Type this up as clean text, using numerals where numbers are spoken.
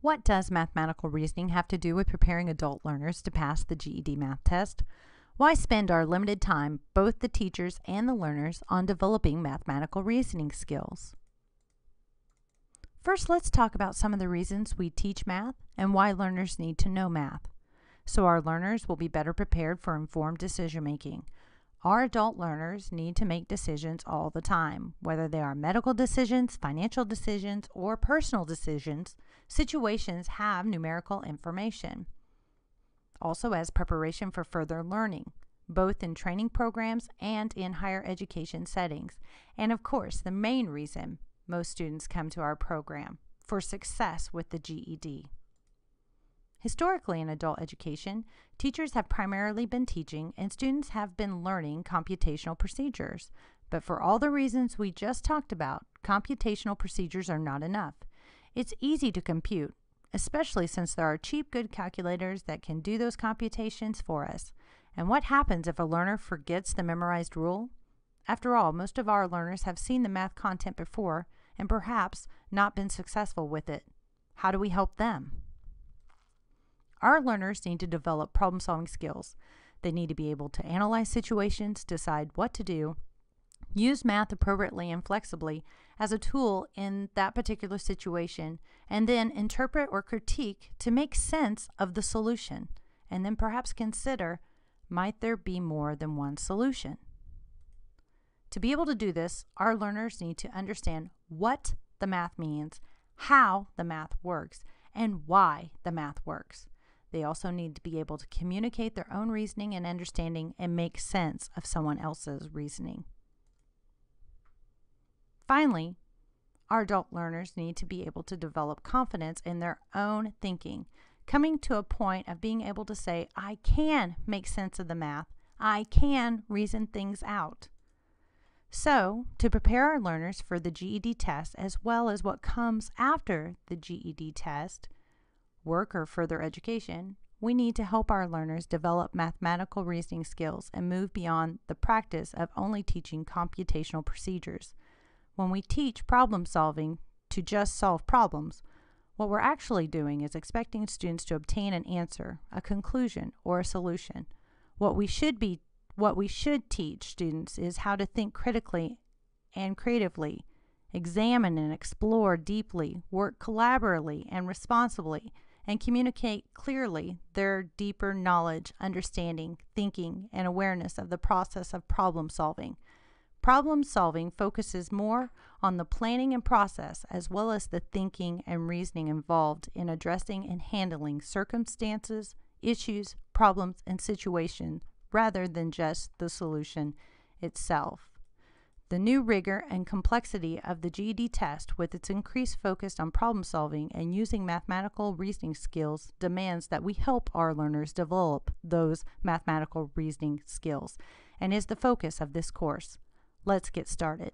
What does mathematical reasoning have to do with preparing adult learners to pass the GED math test? Why spend our limited time, both the teachers and the learners, on developing mathematical reasoning skills? First, let's talk about some of the reasons we teach math and why learners need to know math, so our learners will be better prepared for informed decision making. Our adult learners need to make decisions all the time, whether they are medical decisions, financial decisions, or personal decisions. Situations have numerical information. Also, as preparation for further learning, both in training programs and in higher education settings. And of course, the main reason most students come to our program, for success with the GED. Historically, in adult education, teachers have primarily been teaching and students have been learning computational procedures. But for all the reasons we just talked about, computational procedures are not enough. It's easy to compute, especially since there are cheap, good calculators that can do those computations for us. And what happens if a learner forgets the memorized rule? After all, most of our learners have seen the math content before and perhaps not been successful with it. How do we help them? Our learners need to develop problem-solving skills. They need to be able to analyze situations, decide what to do, use math appropriately and flexibly as a tool in that particular situation, and then interpret or critique to make sense of the solution, and then perhaps consider, might there be more than one solution? To be able to do this, our learners need to understand what the math means, how the math works, and why the math works. They also need to be able to communicate their own reasoning and understanding and make sense of someone else's reasoning. Finally, our adult learners need to be able to develop confidence in their own thinking, coming to a point of being able to say, I can make sense of the math. I can reason things out. So, to prepare our learners for the GED test as well as what comes after the GED test, work or further education, we need to help our learners develop mathematical reasoning skills and move beyond the practice of only teaching computational procedures. When we teach problem solving to just solve problems, what we're actually doing is expecting students to obtain an answer, a conclusion, or a solution. What we should teach students is how to think critically and creatively, examine and explore deeply, work collaboratively and responsibly, and communicate clearly their deeper knowledge, understanding, thinking, and awareness of the process of problem solving. Problem solving focuses more on the planning and process as well as the thinking and reasoning involved in addressing and handling circumstances, issues, problems, and situations rather than just the solution itself. The new rigor and complexity of the GED test, with its increased focus on problem solving and using mathematical reasoning skills, demands that we help our learners develop those mathematical reasoning skills and is the focus of this course. Let's get started.